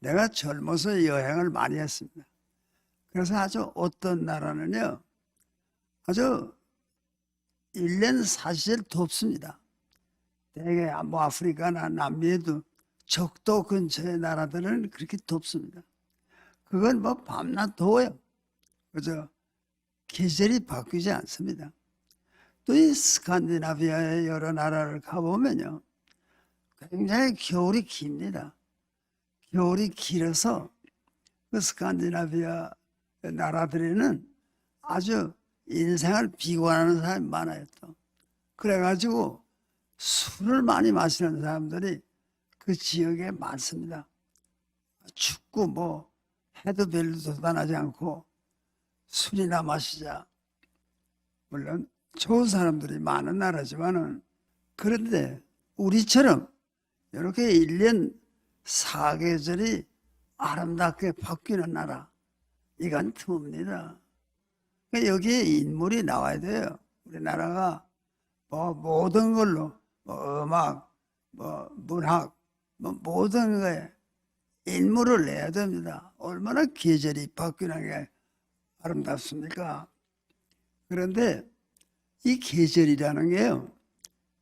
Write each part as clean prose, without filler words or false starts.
내가 젊어서 여행을 많이 했습니다. 그래서 아주 어떤 나라는요, 아주 1년 사실 덥습니다. 대개 뭐 아프리카나 남미에도 적도 근처의 나라들은 그렇게 덥습니다. 그건 뭐 밤낮 더워요. 그죠? 계절이 바뀌지 않습니다. 또 이 스칸디나비아의 여러 나라를 가보면요, 굉장히 겨울이 깁니다. 겨울이 길어서 그 스칸디나비아 나라들에는 아주 인생을 비관하는 사람이 많아요. 또 그래가지고 술을 많이 마시는 사람들이 그 지역에 많습니다. 춥고 뭐 해도 별로 돋아나지 않고 술이나 마시자. 물론 좋은 사람들이 많은 나라지만은, 그런데 우리처럼 이렇게 1년 사계절이 아름답게 바뀌는 나라, 이건 드뭅니다. 그러니까 여기에 인물이 나와야 돼요. 우리나라가 뭐 모든 걸로 뭐 음악, 뭐 문학, 뭐 모든 거에 인물을 내야 됩니다. 얼마나 계절이 바뀌는 게 아름답습니까? 그런데 이 계절이라는 게요,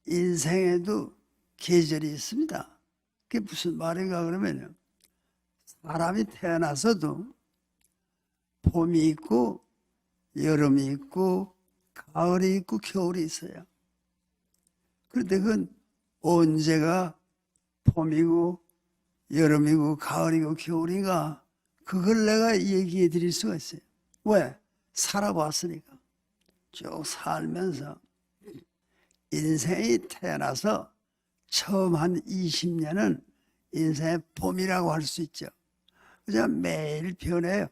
인생에도 계절이 있습니다. 그게 무슨 말인가 그러면요, 사람이 태어나서도 봄이 있고 여름이 있고 가을이 있고 겨울이 있어요. 그런데 그건 언제가 봄이고 여름이고 가을이고 겨울인가, 그걸 내가 얘기해 드릴 수가 있어요. 왜? 살아봤으니까. 쭉 살면서 인생이 태어나서 처음 한 20년은 인생의 봄이라고 할 수 있죠. 그저 매일 변해요.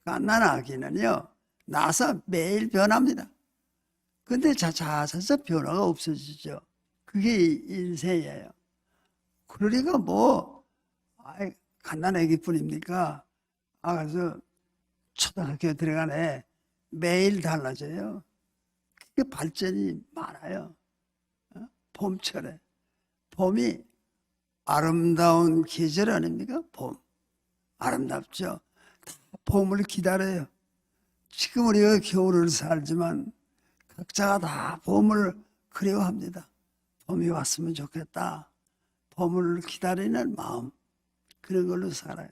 갓난 아기는요, 나서 매일 변합니다. 근데 자자자자 변화가 없어지죠. 그게 인생이에요. 그러니까 뭐, 갓난 아기뿐입니까? 그래서 초등학교 들어가네. 매일 달라져요. 그게 발전이 많아요. 봄철에. 봄이 아름다운 계절 아닙니까? 봄. 아름답죠? 봄을 기다려요. 지금 우리가 겨울을 살지만 각자가 다 봄을 그리워합니다. 봄이 왔으면 좋겠다. 봄을 기다리는 마음, 그런 걸로 살아요.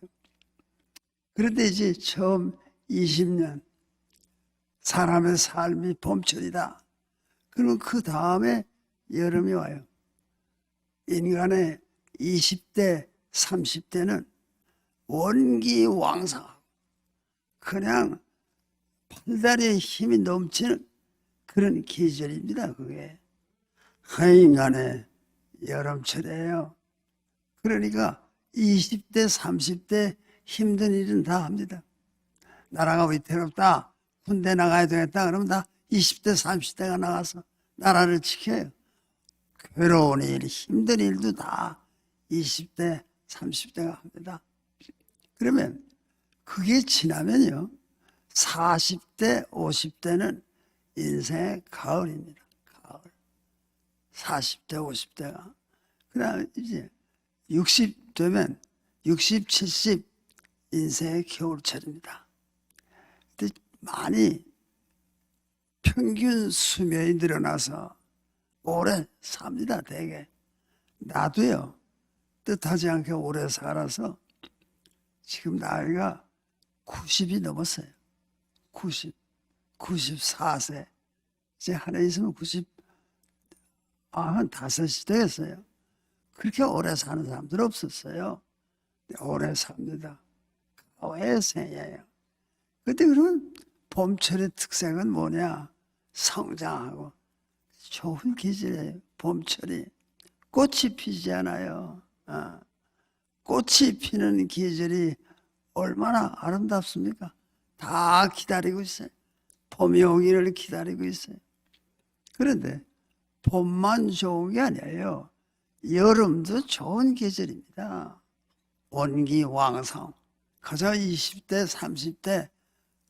그런데 이제 처음 20년 사람의 삶이 봄철이다. 그러면 그 다음에 여름이 와요. 인간의 20대, 30대는 원기왕성하고 그냥 팔다리에 힘이 넘치는 그런 계절입니다. 그게 인간의 여름철이에요. 그러니까 20대, 30대 힘든 일은 다 합니다. 나라가 위태롭다, 군대 나가야 되겠다 그러면 다 20대, 30대가 나가서 나라를 지켜요. 괴로운 일, 힘든 일도 다 20대, 30대가 합니다. 그러면 그게 지나면요, 40대, 50대는 인생의 가을입니다. 가을. 40대, 50대가. 그 다음에 이제 60 되면 60, 70 인생의 겨울철입니다. 근데 많이 평균 수명이 늘어나서 오래 삽니다, 대개. 나도요, 뜻하지 않게 오래 살아서 지금 나이가 90이 넘었어요. 90, 94세. 이제 하나 있으면 95이 되겠어요. 그렇게 오래 사는 사람들 없었어요. 오래 삽니다. 왜 생이에요. 근데 그러면 봄철의 특색은 뭐냐? 성장하고 좋은 계절이에요. 봄철이. 꽃이 피지 않아요. 꽃이 피는 계절이 얼마나 아름답습니까? 다 기다리고 있어요. 봄이 오기를 기다리고 있어요. 그런데 봄만 좋은 게 아니에요. 여름도 좋은 계절입니다. 원기왕성. 그저 20대, 30대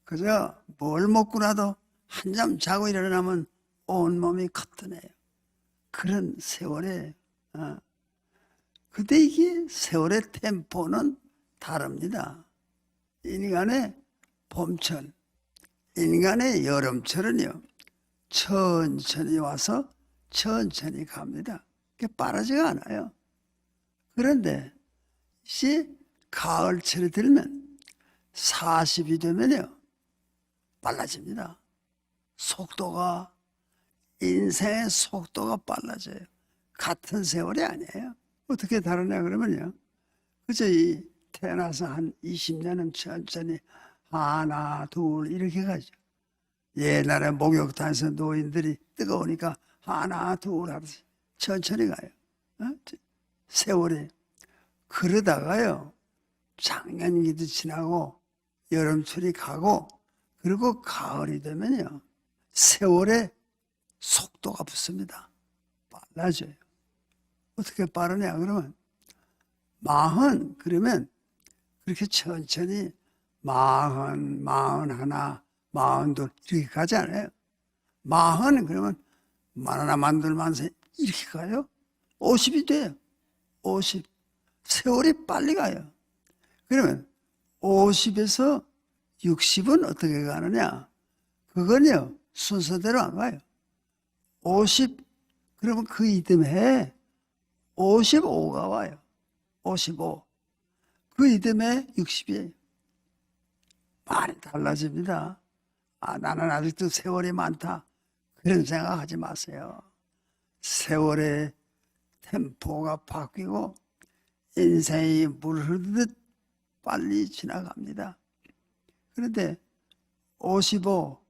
그저 뭘 먹고라도 한잠 자고 일어나면 온몸이 커트네요. 그런 세월에. 근데 이게 세월의 템포는 다릅니다. 인간의 봄철, 인간의 여름철은요, 천천히 와서 천천히 갑니다. 그게 빠르지가 않아요. 그런데 이제 가을철이 들면 40이 되면요, 빨라집니다. 속도가, 인생의 속도가 빨라져요. 같은 세월이 아니에요. 어떻게 다르냐 그러면요, 그저 이 태어나서 한 20년은 천천히 하나 둘 이렇게 가죠. 옛날에 목욕탕에서 노인들이 뜨거우니까 하나 둘 하듯이 천천히 가요. 세월이. 그러다가요, 작년기도 지나고 여름철이 가고 그리고 가을이 되면요, 세월의 속도가 붙습니다. 빨라져요. 어떻게 빠르냐 그러면 그러면 그렇게 천천히 40, 41, 42 이렇게 가지 않아요. 40 그러면 41, 42 이렇게 가요. 50이 돼요. 50. 세월이 빨리 가요. 그러면 50에서 60은 어떻게 가느냐? 그건요, 순서대로 안 가요. 50, 그러면 그 이듬해 55가 와요. 55. 그 이듬해 60이에요. 많이 달라집니다. 나는 아직도 세월이 많다. 그런 생각하지 마세요. 세월의 템포가 바뀌고 인생이 물 흐르듯 빨리 지나갑니다. 그런데 55,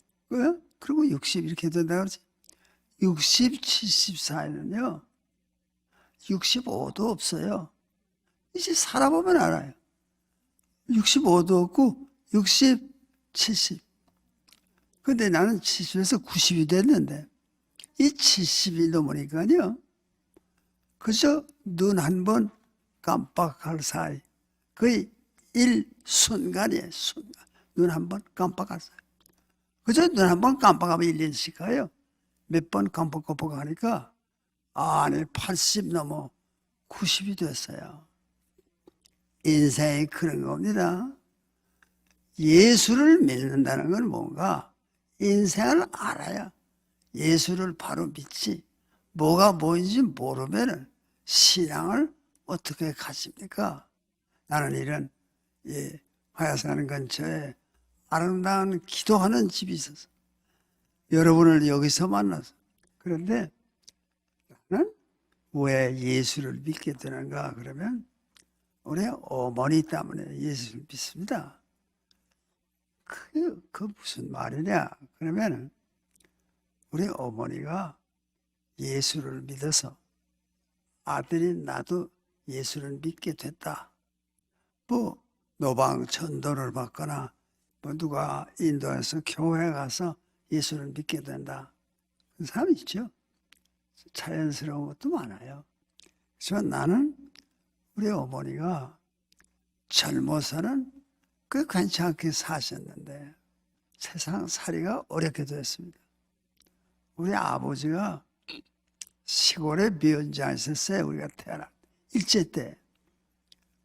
그리고 60 이렇게 된다 그러지. 60, 70 사이는요, 65도 없어요. 이제 살아보면 알아요. 65도 없고 60, 70. 근데 나는 70에서 90이 됐는데 이 70이 넘으니까요, 그저 눈 한 번 깜빡할 사이, 거의 일순간이에요. 순간. 눈 한 번 깜빡할 사이. 그저 눈 한 번 깜빡하면 1년씩 가요. 몇 번 깜빡깜빡 하니까 아니 80 넘어 90이 됐어요. 인생이 그런 겁니다. 예수를 믿는다는 건 뭔가 인생을 알아야 예수를 바로 믿지, 뭐가 뭐인지 모르면 신앙을 어떻게 가집니까? 나는 이런 화야산 근처에 아름다운 기도하는 집이 있어서 여러분을 여기서 만나서, 그런데 나는 왜 예수를 믿게 되는가 그러면 우리 어머니 때문에 예수를 믿습니다. 그 무슨 말이냐 그러면 우리 어머니가 예수를 믿어서 아들이 나도 예수를 믿게 됐다. 뭐 노방 전도를 받거나 뭐 누가 인도에서 교회 가서 예수를 믿게 된다. 그런 사람이 있죠. 자연스러운 것도 많아요. 그렇지만 나는 우리 어머니가 젊어서는 꽤 괜찮게 사셨는데 세상 살이가 어렵게 됐습니다. 우리 아버지가 시골에 면장이 있었어요. 우리가 태어날 일제 때.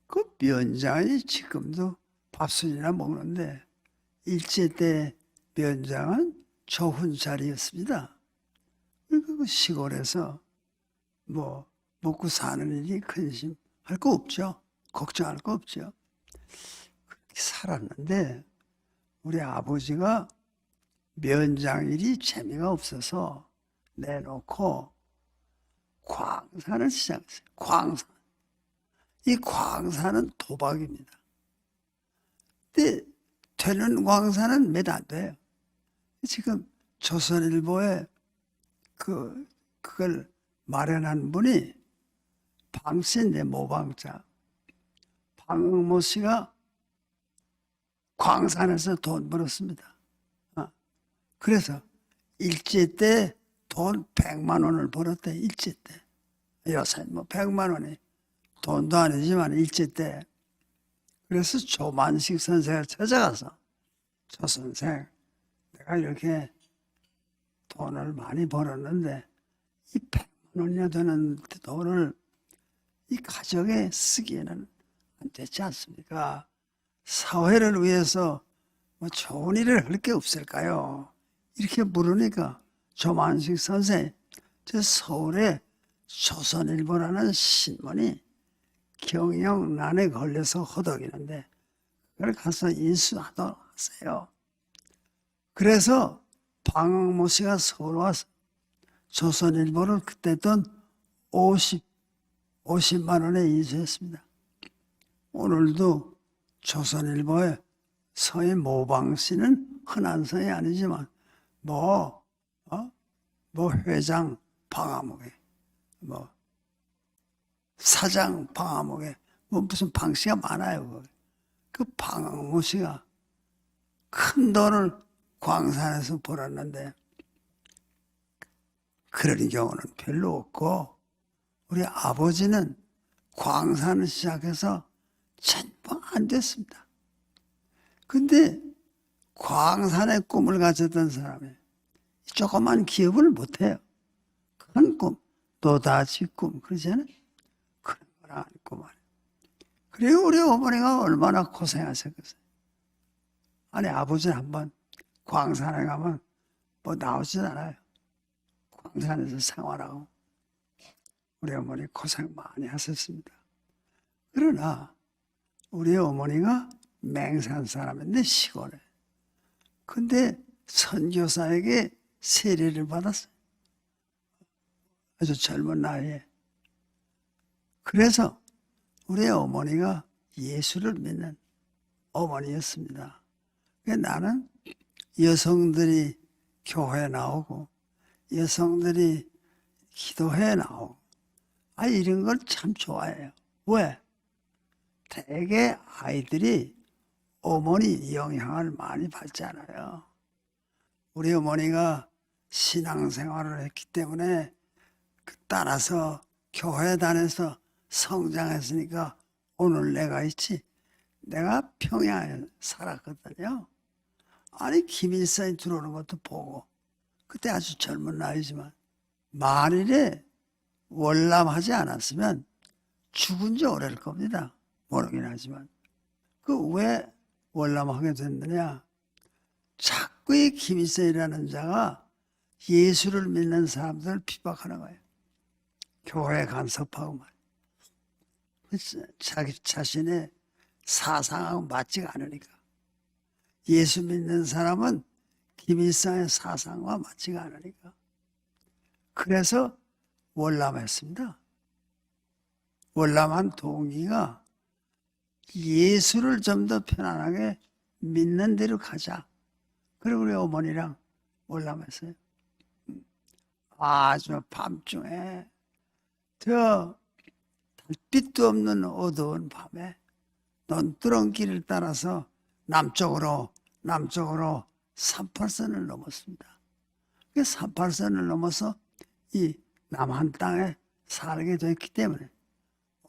그 면장이 지금도 밥순이나 먹는데 일제 때 면장은 조훈자리였습니다. 그러니까 그 시골에서 뭐 먹고 사는 일이 근심할 거 없죠. 걱정할 거 없죠. 그렇게 살았는데 우리 아버지가 면장일이 재미가 없어서 내놓고 광산을 시작했어요. 광산. 이 광산은 도박입니다. 근데 되는 광산은 몇 안 돼요. 지금 조선일보에 그걸 마련한 분이 방씨인데 모방자. 방모 씨가 광산에서 돈 벌었습니다. 그래서 일제 때 돈 100만 원을 벌었대. 일제 때. 요새 뭐 100만 원이 돈도 아니지만 일제 때. 그래서 조만식 선생을 찾아가서 조 선생, 내가 이렇게 돈을 많이 벌었는데 이 100만 원이나 되는 돈을 이 가정에 쓰기에는 안 되지 않습니까? 사회를 위해서 뭐 좋은 일을 할 게 없을까요? 이렇게 물으니까 조만식 선생, 저 서울에 조선일보라는 신문이 경영난에 걸려서 호덕이는데 그걸 가서 인수하도록 하세요. 그래서 방학모 씨가 서울 와서 조선일보를 그때 돈 50만 원에 인수했습니다. 오늘도 조선일보에 서희 모방 씨는 흔한 성이 아니지만 뭐 회장 방화목에 뭐 사장 방화목에 뭐 무슨 방씨가 많아요. 그 방학모 씨가 큰 돈을 광산에서 벌었는데 그런 경우는 별로 없고 우리 아버지는 광산을 시작해서 전부 안 됐습니다. 근데 광산의 꿈을 가졌던 사람이 조그만 기업을 못해요. 큰 꿈, 또다시 꿈, 그러잖아요. 그런 걸 안고 말이에요. 그리고 우리 어머니가 얼마나 고생하셨겠어요. 아니, 아버지는 한번 광산에 가면 뭐 나오진 않아요. 광산에서 생활하고 우리 어머니 고생 많이 하셨습니다. 그러나 우리 어머니가 맹산 사람인데 시골에. 근데 선교사에게 세례를 받았어요. 아주 젊은 나이에. 그래서 우리 어머니가 예수를 믿는 어머니였습니다. 나는 여성들이 교회에 나오고 여성들이 기도회에 나오고 이런 걸 참 좋아해요. 왜? 대개 아이들이 어머니 영향을 많이 받잖아요. 우리 어머니가 신앙생활을 했기 때문에 따라서 교회 다녀서 성장했으니까 오늘 내가 있지. 내가 평양에 살았거든요. 아니 김일성이 들어오는 것도 보고 그때 아주 젊은 나이지만 만일에 월남하지 않았으면 죽은 지 오래일 겁니다. 모르긴 하지만 그 왜 월남하게 됐느냐. 자꾸 이 김일성이라는 자가 예수를 믿는 사람들을 핍박하는 거예요. 교회 간섭하고 말이에요. 자기 자신의 사상하고 맞지가 않으니까. 예수 믿는 사람은 김일성의 사상과 맞지가 않으니까. 그래서 월남했습니다. 월남한 동기가 예수를 좀 더 편안하게 믿는 대로 가자. 그리고 우리 어머니랑 월남했어요. 아주 밤중에 저 달빛도 없는 어두운 밤에 논두렁길을 따라서 남쪽으로 38선을 넘었습니다. 그 38선을 넘어서 이 남한 땅에 살게 됐기 때문에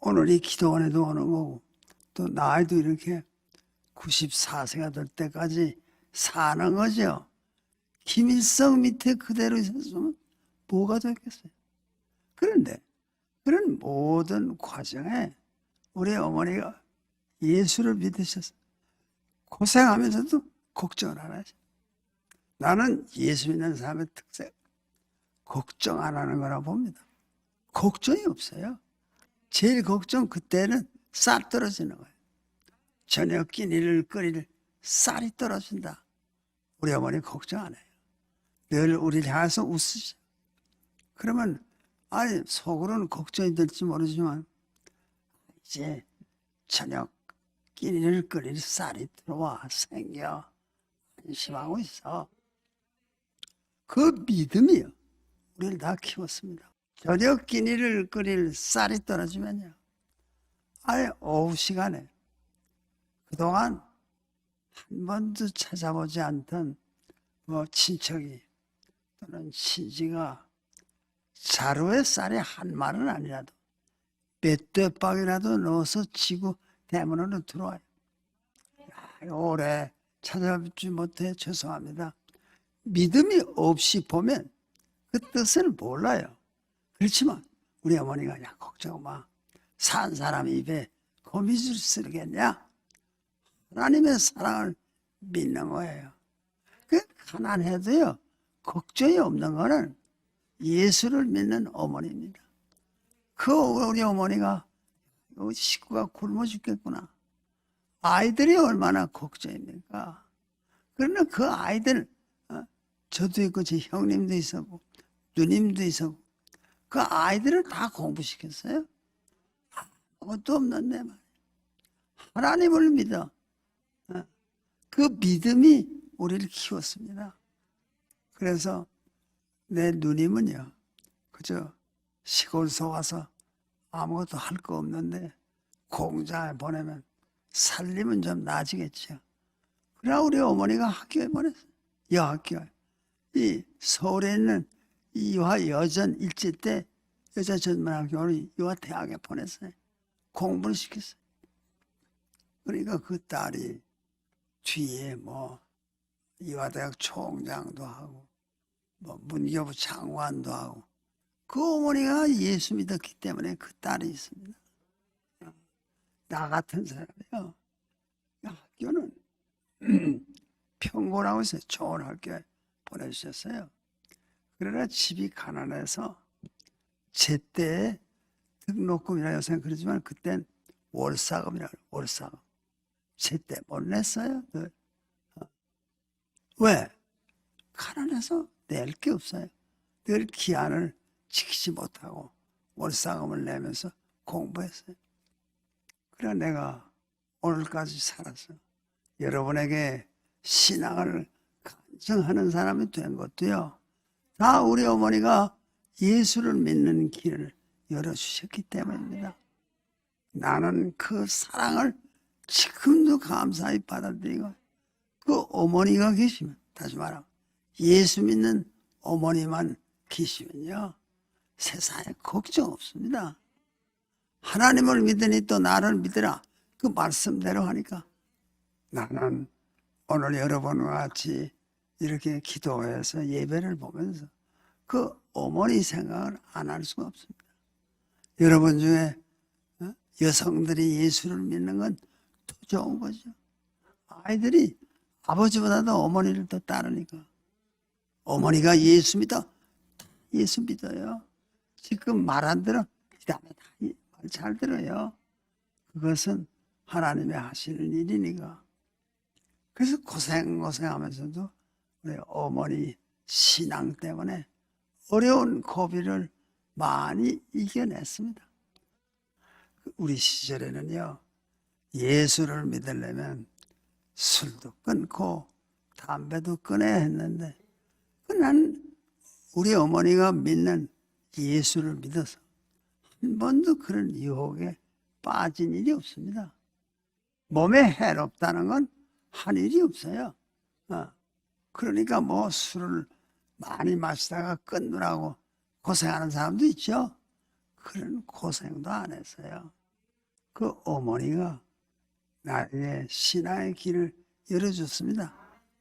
오늘 이 기도원에도 오는 거고 또 나이도 이렇게 94세가 될 때까지 사는 거죠. 김일성 밑에 그대로 있었으면 뭐가 됐겠어요. 그런데 그런 모든 과정에 우리 어머니가 예수를 믿으셨어요. 고생하면서도 걱정을 안 하죠. 나는 예수 믿는 사람의 특색, 걱정 안 하는 거라 봅니다. 걱정이 없어요. 제일 걱정 그때는 쌀 떨어지는 거예요. 저녁 끼니를 끓일 쌀이 떨어진다. 우리 어머니 걱정 안 해요. 늘 우리를 향해서 웃으셔. 그러면 속으로는 걱정이 될지 모르지만 이제 저녁 끼니를 끓일 쌀이 들어와 생겨 안심하고 있어. 그 믿음이요. 우리를 다 키웠습니다. 저녁 끼니를 끓일 쌀이 떨어지면요. 오후 시간에 그동안 한 번도 찾아보지 않던 친척이 또는 친지가 자루에 쌀이 한 말은 아니라도 몇 대박이라도 넣어서 지구 대문으로 들어와요. 오래 찾아뵙지 못해 죄송합니다. 믿음이 없이 보면 그 뜻을 몰라요. 그렇지만 우리 어머니가 걱정 마. 산 사람 입에 거미줄 쓰겠냐? 하나님의 사랑을 믿는 거예요. 그 가난해도요, 걱정이 없는 거는 예수를 믿는 어머니입니다. 그 우리 어머니가 식구가 굶어 죽겠구나. 아이들이 얼마나 걱정입니까? 그러나 그 아이들, 저도 있고 제 형님도 있었고 누님도 있었고 그 아이들을 다 공부시켰어요. 아무것도 없는데 말이야. 하나님을 믿어. 그 믿음이 우리를 키웠습니다. 그래서 내 누님은요, 그저 시골서 와서 아무것도 할 거 없는데 공장에 보내면 살림은 좀 나아지겠죠. 그러나 우리 어머니가 학교에 보냈어요. 여학교에. 이 서울에 있는 이화 여전 일제 때 여자 전문학교를 이화 대학에 보냈어요. 공부를 시켰어요. 그러니까 그 딸이 뒤에 뭐 이화대학 총장도 하고 뭐 문교부 장관도 하고 그 어머니가 예수 믿었기 때문에 그 딸이 있습니다. 나 같은 사람이요. 학교는 평고라고 해서 좋은 학교에 보내주셨어요. 그러나 집이 가난해서 제때 등록금이라 요새는 그러지만 그땐 월사금이라고 월사금. 제때 못 냈어요. 왜? 가난해서 낼 게 없어요. 늘 기한을 지키지 못하고 월사금을 내면서 공부했어요. 그래 내가 오늘까지 살았어. 여러분에게 신앙을 간증하는 사람이 된 것도요. 다 우리 어머니가 예수를 믿는 길을 열어주셨기 때문입니다. 나는 그 사랑을 지금도 감사히 받아들이고 그 어머니가 계시면 다시 말하면 예수 믿는 어머니만 계시면요. 세상에 걱정 없습니다. 하나님을 믿으니 또 나를 믿으라. 그 말씀대로 하니까 나는 오늘 여러분과 같이 이렇게 기도해서 예배를 보면서 그 어머니 생각을 안 할 수가 없습니다. 여러분 중에 여성들이 예수를 믿는 건 더 좋은 거죠. 아이들이 아버지보다도 어머니를 더 따르니까. 어머니가 예수 믿어. 예수 믿어요. 지금 말 안 들어. 그 다음에 다 말 잘 들어요. 그것은 하나님의 하시는 일이니까. 그래서 고생하면서도 우리 어머니 신앙 때문에 어려운 고비를 많이 이겨냈습니다. 우리 시절에는요, 예수를 믿으려면 술도 끊고 담배도 끊어야 했는데, 난 우리 어머니가 믿는 예수를 믿어서 한 번도 그런 유혹에 빠진 일이 없습니다. 몸에 해롭다는 건 한 일이 없어요. 그러니까 뭐 술을 많이 마시다가 끊느라고 고생하는 사람도 있죠. 그런 고생도 안 했어요. 그 어머니가 나에게 신앙의 길을 열어줬습니다.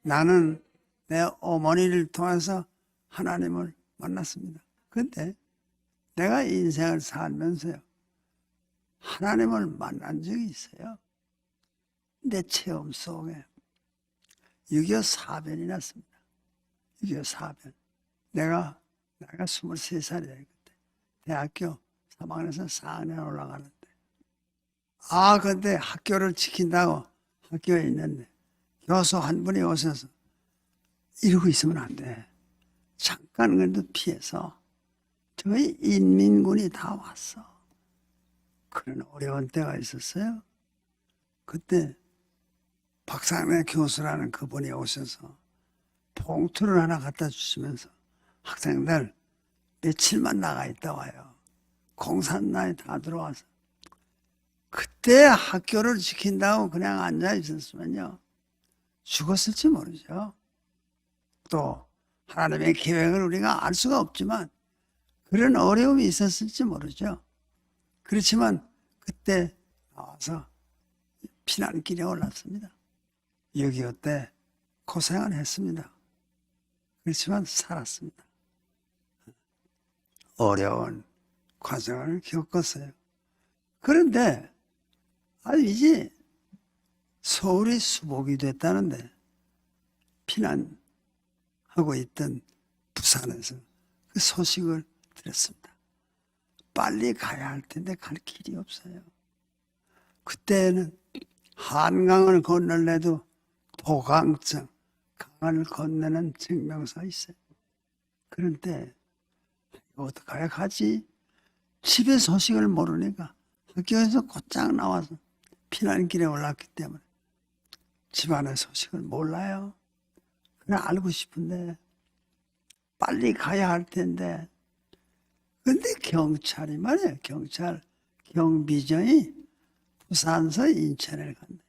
나는 내 어머니를 통해서 하나님을 만났습니다. 근데 내가 인생을 살면서요, 하나님을 만난 적이 있어요. 내 체험 속에 6.25 사변이 났습니다. 6.25 사변. 나이가 23살이에요. 그때. 대학교 3학년에서 4학년 올라가는데. 근데 학교를 지킨다고 학교에 있는데 교수 한 분이 오셔서 이러고 있으면 안 돼. 잠깐 그래도 피해서 저희 인민군이 다 왔어. 그런 어려운 때가 있었어요. 그때 박상래 교수라는 그분이 오셔서 봉투를 하나 갖다 주시면서 학생들 며칠만 나가 있다 와요. 공산당이 다 들어와서. 그때 학교를 지킨다고 그냥 앉아 있었으면요, 죽었을지 모르죠. 또 하나님의 계획을 우리가 알 수가 없지만 그런 어려움이 있었을지 모르죠. 그렇지만 그때 나와서 피난길에 올랐습니다. 6.25 때 고생을 했습니다. 그렇지만 살았습니다. 어려운 과정을 겪었어요. 그런데 이제 서울이 수복이 됐다는데 피난하고 있던 부산에서 그 소식을 들었습니다. 빨리 가야 할 텐데 갈 길이 없어요. 그때는 한강을 건널래도 도강증, 강을 건너는 증명서 있어요. 그런데 어떡하야 가지? 집에 소식을 모르니까 학교에서 곧장 나와서 피난길에 올랐기 때문에 집안의 소식을 몰라요. 그냥 알고 싶은데 빨리 가야 할 텐데 근데 경찰이 말이에요. 경찰 경비정이 부산서 인천을 간대.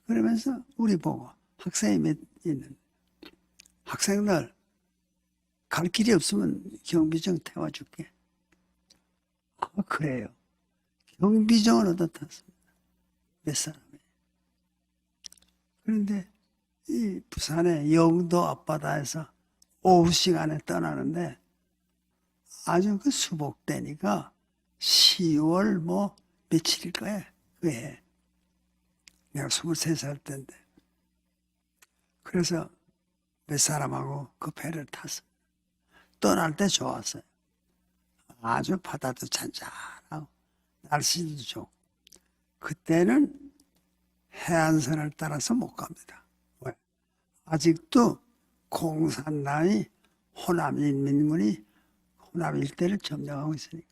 그러면서 우리 보고 학생이 몇 있는 학생들 갈 길이 없으면 경비정 태워줄게. 그래요. 경비정을 얻어 탔습니다. 몇 사람이. 그런데 이 부산의 영도 앞바다에서 오후 시간에 떠나는데 아주 그 수복되니까 10월 뭐 며칠일 거예요. 그 해. 내가 23살 때인데. 그래서 몇 사람하고 그 배를 탔어. 떠날 때 좋았어요. 아주 바다도 잔잔하고 날씨도 좋고. 그때는 해안선을 따라서 못 갑니다. 왜? 아직도 공산당이 호남인민군이 호남 일대를 점령하고 있으니까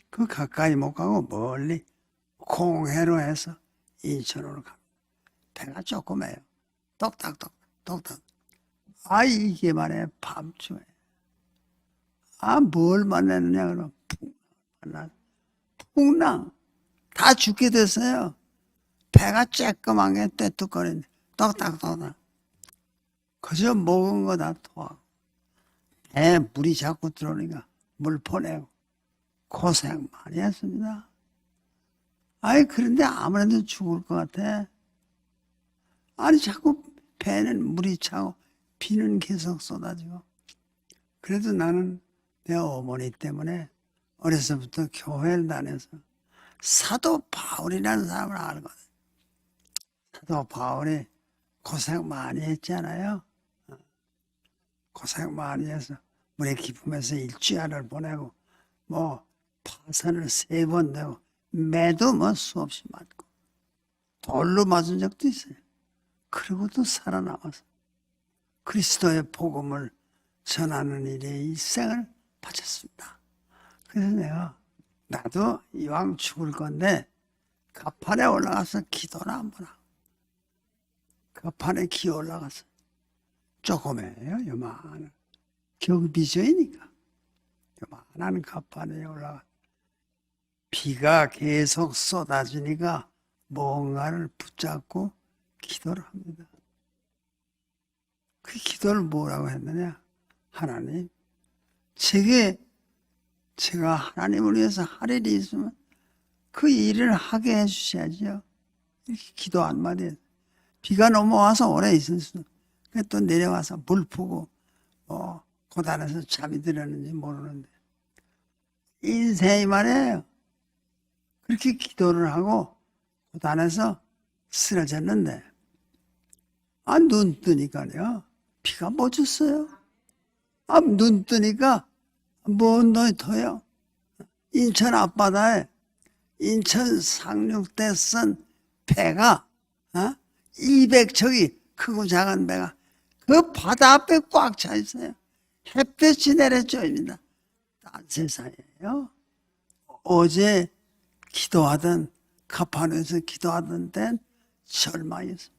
그 가까이 못 가고 멀리 공해로 해서 인천으로 갑니다. 배가 조그매요. 똑딱똑딱 똑딱. 이게 말이에요. 밤중에. 뭘 만났느냐 그럼 풍랑 다 죽게 됐어요. 배가 쬐끄만 게 떼뚝거리는데 똑딱똑딱. 그저 먹은 거 다 토하고 배에 물이 자꾸 들어오니까 물 보내고 고생 많이 했습니다. 그런데 아무래도 죽을 것 같아. 자꾸 배는 물이 차고 비는 계속 쏟아지고. 그래도 나는 내 어머니 때문에 어려서부터 교회를 다녀서 사도 바울이라는 사람을 알거든. 사도 바울이 고생 많이 했잖아요. 고생 많이 해서 물의 기품에서 일주일을 보내고 뭐 파선을 3번 내고 매도 뭐 수없이 맞고 돌로 맞은 적도 있어요. 그리고도 살아남아서 그리스도의 복음을 전하는 일에 일생을 바쳤습니다. 그래서 나도 이왕 죽을 건데 가판에 올라가서 기도나 한번 하고 가판에 기어 올라가서 조금이에요. 요만한 경비저이니까 요만한 가판에 올라가 비가 계속 쏟아지니까 뭔가를 붙잡고 기도를 합니다. 그 기도를 뭐라고 했느냐? 하나님, 제가 하나님을 위해서 할 일이 있으면 그 일을 하게 해주셔야죠. 이렇게 기도 한마디. 비가 넘어와서 오래 있을 수, 또 내려와서 물 푸고, 고단에서 잠이 들었는지 모르는데. 인생이 말이에요. 그렇게 기도를 하고 고단에서 쓰러졌는데, 눈 뜨니까요. 비가 멈췄어요. 눈 뜨니까 뭔 놀이터요? 인천 앞바다에 인천 상륙대선 배가 200척이 크고 작은 배가 그 바다 앞에 꽉 차 있어요. 햇볕이 내려쬐입니다. 딴 세상이에요. 어제 기도하던 가판에서 기도하던 데는 절망이었어요.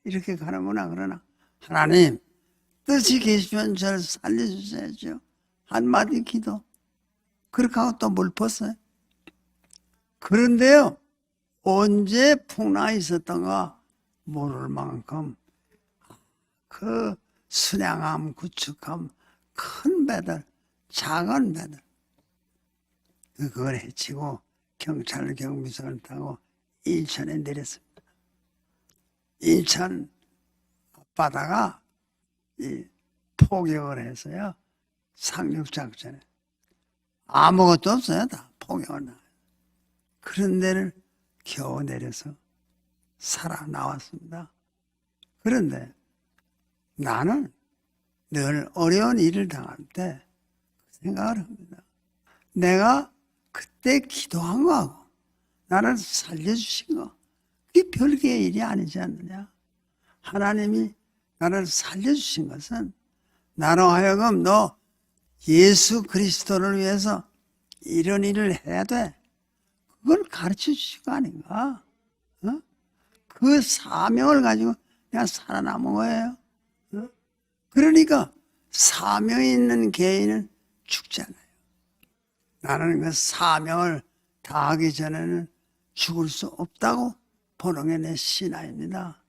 이렇게 가는구나. 그러나 하나님 뜻이 계시면 저를 살려주셔야죠. 한마디 기도. 그렇게 하고 또 물 붓어요. 그런데요, 언제 풍랑이 있었던가 모를 만큼 그 순양함, 구축함, 큰 배들, 작은 배들 그걸 해치고 경찰 경비선을 타고 인천에 내렸습니다. 인천 앞바다가 포격을 해서요. 상륙작전에 아무것도 없어요. 다 포격을 나가요. 그런 데를 겨우 내려서 살아 나왔습니다. 그런데 나는 늘 어려운 일을 당할 때 생각을 합니다. 내가 그때 기도한 거하고 나를 살려주신 거, 그게 별개의 일이 아니지 않느냐. 하나님이 나를 살려주신 것은 나로 하여금 너 예수 그리스도를 위해서 이런 일을 해야 돼, 그걸 가르쳐 주신 거 아닌가? 어? 그 사명을 가지고 내가 살아남은 거예요. 어? 그러니까 사명이 있는 개인은 죽잖아요. 나는 그 사명을 다하기 전에는 죽을 수 없다고 보는 게 내 신앙입니다.